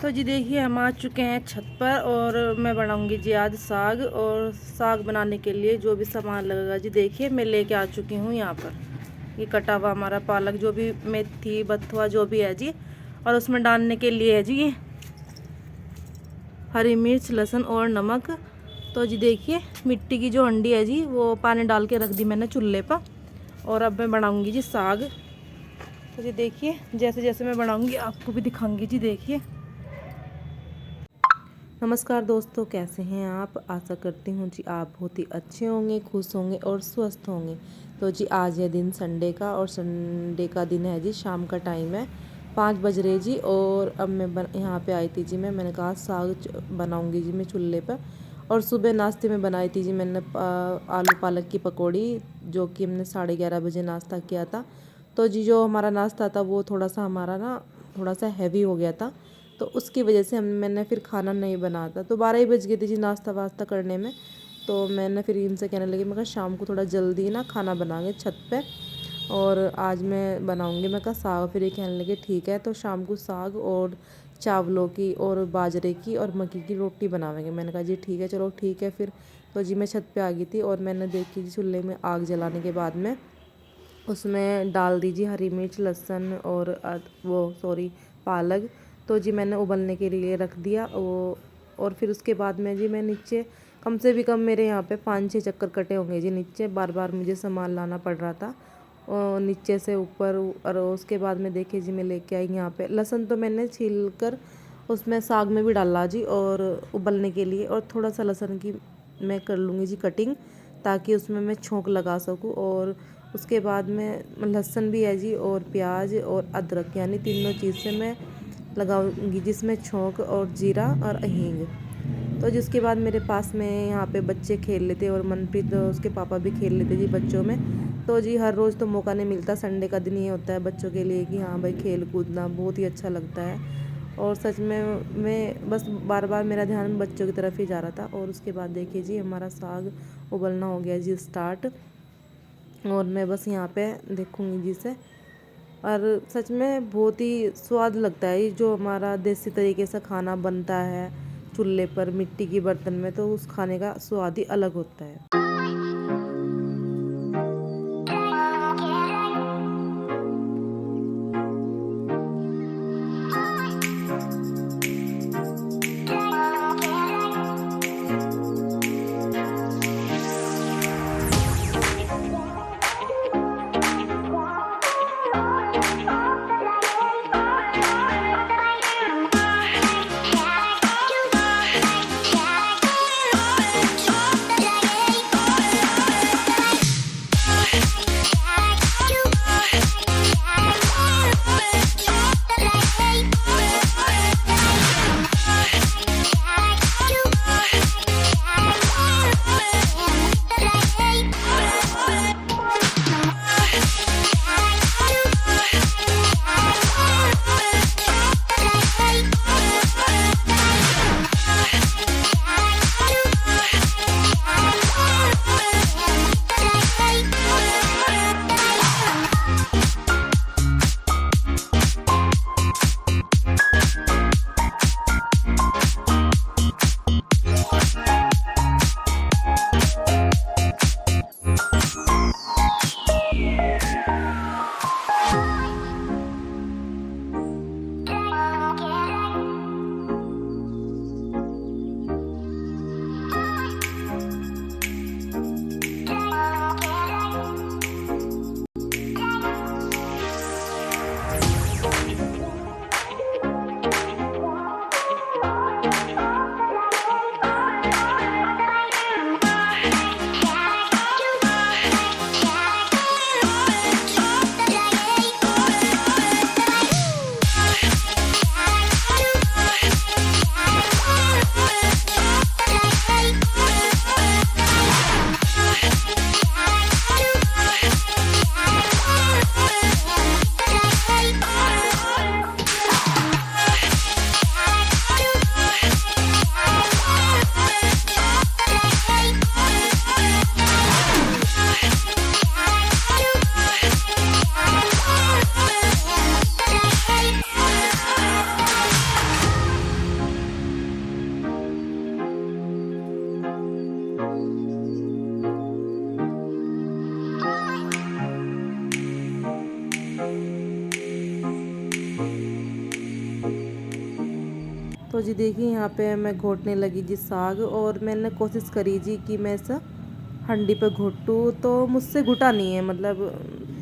तो जी देखिए हम आ चुके हैं छत पर और मैं बनाऊंगी जी आज साग। और साग बनाने के लिए जो भी सामान लगेगा जी देखिए मैं लेके आ चुकी हूँ यहाँ पर। ये कटा हुआ हमारा पालक, जो भी मेथी बथुआ जो भी है जी, और उसमें डालने के लिए है जी ये हरी मिर्च, लहसुन और नमक। तो जी देखिए मिट्टी की जो हंडी है जी वो पानी डाल के रख दी मैंने चूल्हे पर, और अब मैं बनाऊँगी जी साग। तो जी देखिए जैसे जैसे मैं बनाऊँगी आपको भी दिखाऊँगी जी। देखिए नमस्कार दोस्तों, कैसे हैं आप? आशा करती हूँ जी आप बहुत ही अच्छे होंगे, खुश होंगे और स्वस्थ होंगे। तो जी आज है दिन संडे का, और संडे का दिन है जी, शाम का टाइम है, 5 बज रहे जी। और अब मैं यहाँ पे आई थी जी, मैंने कहा साग बनाऊँगी जी मैं चूल्हे पर। और सुबह नाश्ते में बनाई थी जी मैंने आलू पालक की पकौड़ी, जो कि हमने 11:30 बजे नाश्ता किया था। तो जी जो हमारा नाश्ता था वो थोड़ा सा हमारा ना थोड़ा सा हैवी हो गया था, तो उसकी वजह से मैंने फिर खाना नहीं बनाया था। तो 12 ही बज गए थे जी नाश्ता वास्ता करने में। तो मैंने फिर इनसे कहने लगी, मैं कहा शाम को थोड़ा जल्दी ना खाना बनाएंगे छत पे, और आज मैं बनाऊंगी, मैं कहा साग। फिर ये कहने लगे ठीक है, तो शाम को साग और चावलों की और बाजरे की और मक्की की रोटी बनावेंगे। मैंने कहा जी ठीक है, चलो ठीक है फिर। तो जी मैं छत पे आ गई थी, और मैंने देखी जी चूल्हे में आग जलाने के बाद में उसमें डाल दीजिए हरी मिर्च, लहसुन और पालक। तो जी मैंने उबलने के लिए रख दिया वो। और फिर उसके बाद में जी मैं नीचे कम से भी कम मेरे यहाँ पे 5-6 चक्कर कटे होंगे जी नीचे, बार बार मुझे सामान लाना पड़ रहा था और नीचे से ऊपर। और उसके बाद में देखिए जी मैं लेके आई यहाँ पे लहसुन, तो मैंने छील कर उसमें साग में भी डाला जी और उबलने के लिए। और थोड़ा सा लहसुन की मैं कर लूँगी जी कटिंग, ताकि उसमें मैं छोंक लगा सकूँ। और उसके बाद में लहसुन भी है जी, और प्याज और अदरक, यानी तीनों चीज़ से मैं लगाऊंगी जिसमें छोंक और जीरा और हींग। तो जिसके बाद मेरे पास में यहाँ पे बच्चे खेल लेते, और मनप्रीत तो उसके पापा भी खेल लेते जी बच्चों में। तो जी हर रोज़ तो मौका नहीं मिलता, संडे का दिन ये होता है बच्चों के लिए कि हाँ भाई खेल कूदना बहुत ही अच्छा लगता है। और सच में मैं बस बार बार मेरा ध्यान बच्चों की तरफ ही जा रहा था। और उसके बाद देखिए जी हमारा साग उबलना हो गया जी स्टार्ट, और मैं बस यहाँ पे देखूँगी जी से। और सच में बहुत ही स्वाद लगता है ये जो हमारा देसी तरीके से खाना बनता है चूल्हे पर मिट्टी की बर्तन में, तो उस खाने का स्वाद ही अलग होता है। तो जी देखिए यहाँ पे मैं घोटने लगी जी साग, और मैंने कोशिश करी जी कि मैं इस हंडी पे घोटूँ, तो मुझसे घुटा नहीं है, मतलब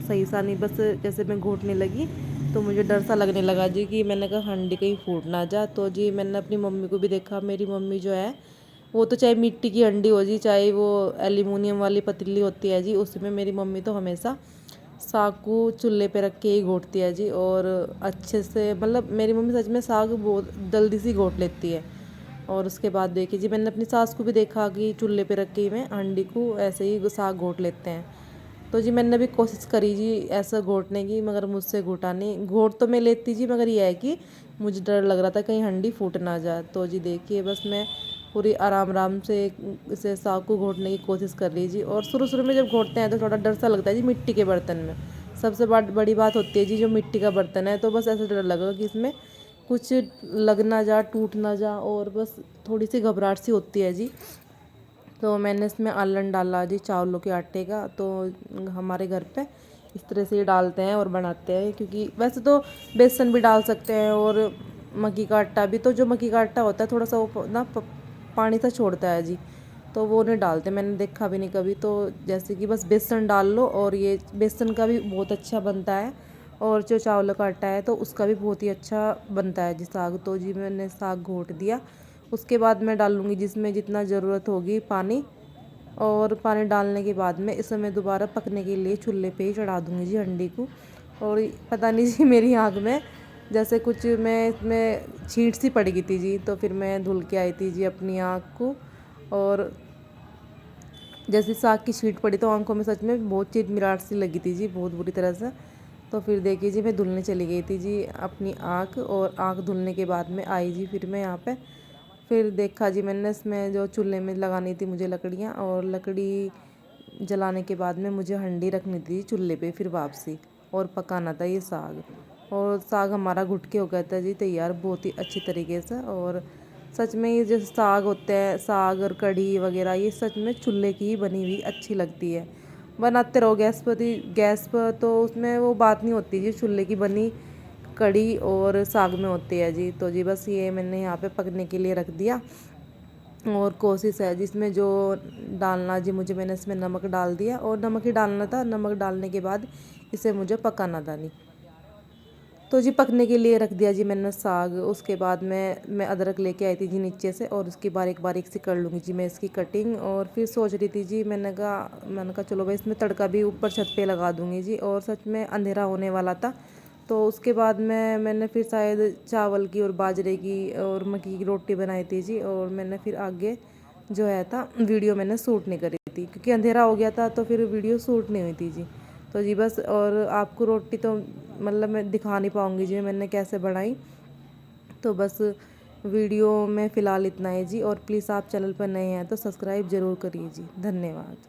सही सा नहीं। बस जैसे मैं घोटने लगी तो मुझे डर सा लगने लगा जी, कि मैंने कहा हंडी कहीं फूट ना जा। तो जी मैंने अपनी मम्मी को भी देखा। मेरी मम्मी जो है वो तो चाहे मिट्टी की हंडी हो जी, चाहे वो एल्यूमिनियम वाली पतीली होती है जी, उसमें मेरी मम्मी तो हमेशा साग को चूल्हे पे रख के ही घोटती है जी। और अच्छे से, मतलब मेरी मम्मी सच में साग बहुत जल्दी से घोट लेती है। और उसके बाद देखिए जी मैंने अपनी सास को भी देखा कि चूल्हे पे रख के ही मैं हांडी को ऐसे ही साग घोट लेते हैं। तो जी मैंने भी कोशिश करी जी ऐसा घोटने की, मगर मुझसे घोटा नहीं। घोट तो मैं लेती जी, मगर ये है कि मुझे डर लग रहा था कहीं हंडी फूट ना जाए। तो जी देखिए बस मैं पूरी आराम आराम से इसे साग को घोटने की कोशिश कर रही जी। और शुरू शुरू में जब घोटते हैं तो थोड़ा डर सा लगता है जी मिट्टी के बर्तन में। सबसे बड़ी बात होती है जी जो मिट्टी का बर्तन है, तो बस ऐसा डर लगा कि इसमें कुछ लग ना जा, टूट ना जा, और बस थोड़ी सी घबराहट सी होती है जी। तो मैंने इसमें आलन डाला जी चावलों के आटे का। तो हमारे घर पे इस तरह से ही डालते हैं और बनाते हैं, क्योंकि वैसे तो बेसन भी डाल सकते हैं और मक्की का आटा भी। तो जो मक्की का आटा होता है थोड़ा सा वो ना पानी सा छोड़ता है जी, तो वो नहीं डालते, मैंने देखा भी नहीं कभी। तो जैसे कि बस बेसन डाल लो, और ये बेसन का भी बहुत अच्छा बनता है, और जो चावल का आटा है तो उसका भी बहुत ही अच्छा बनता है जी साग। तो जी मैंने साग घोट दिया। उसके बाद मैं डालूँगी जिसमें जितना ज़रूरत होगी पानी, और पानी डालने के बाद में इसे मैं दोबारा पकने के लिए चूल्हे पे ही चढ़ा दूँगी जी हंडी को। और पता नहीं जी मेरी आँख में जैसे कुछ मैं इसमें छींट सी पड़ गई थी जी, तो फिर मैं धुल के आई थी जी अपनी आँख को। और जैसे साग की छींट पड़ी तो आंखों में सच में बहुत चिड़मिड़ाहट सी लगी थी जी, बहुत बुरी तरह से। तो फिर देखिए जी मैं धुलने चली गई थी जी अपनी आँख, और आँख धुलने के बाद में आई जी फिर मैं यहाँ पे। फिर देखा जी मैंने इसमें जो चूल्हे में लगानी थी मुझे लकड़ियाँ, और लकड़ी जलाने के बाद में मुझे हंडी रखनी थी चूल्हे पे फिर वापसी, और पकाना था ये साग। और साग हमारा घुट के हो गया था जी तैयार बहुत ही अच्छी तरीके से। और सच में ये जो साग होते हैं, साग और कढ़ी वगैरह, ये सच में चूल्हे की ही बनी हुई अच्छी लगती है। बनाते रहो गैस पर तो उसमें वो बात नहीं होती जी चूल्हे की बनी कढ़ी और साग में होती है जी। तो जी बस ये मैंने यहाँ पे पकने के लिए रख दिया, और कोशिश है जिसमें जो डालना जी मुझे, मैंने इसमें नमक डाल दिया, और नमक ही डालना था। नमक डालने के बाद इसे मुझे पकाना था नहीं। तो जी पकने के लिए रख दिया जी मैंने साग। उसके बाद मैं अदरक लेके आई थी जी नीचे से, और उसकी बारीक बारीक सी कर लूँगी जी मैं इसकी कटिंग। और फिर सोच रही थी जी, मैंने कहा चलो भाई इसमें तड़का भी ऊपर छत पे लगा दूँगी जी। और सच में अंधेरा होने वाला था, तो उसके बाद मैंने फिर शायद चावल की और बाजरे की और मक्की की रोटी बनाई थी जी। और मैंने फिर आगे जो है था वीडियो मैंने शूट नहीं करी थी, क्योंकि अंधेरा हो गया था, तो फिर वीडियो शूट नहीं हुई थी जी। तो जी बस, और आपको रोटी तो मतलब मैं दिखा नहीं पाऊँगी जी मैंने कैसे बनाई। तो बस वीडियो में फ़िलहाल इतना ही जी। और प्लीज़ आप चैनल पर नए हैं तो सब्सक्राइब ज़रूर करिए जी। धन्यवाद।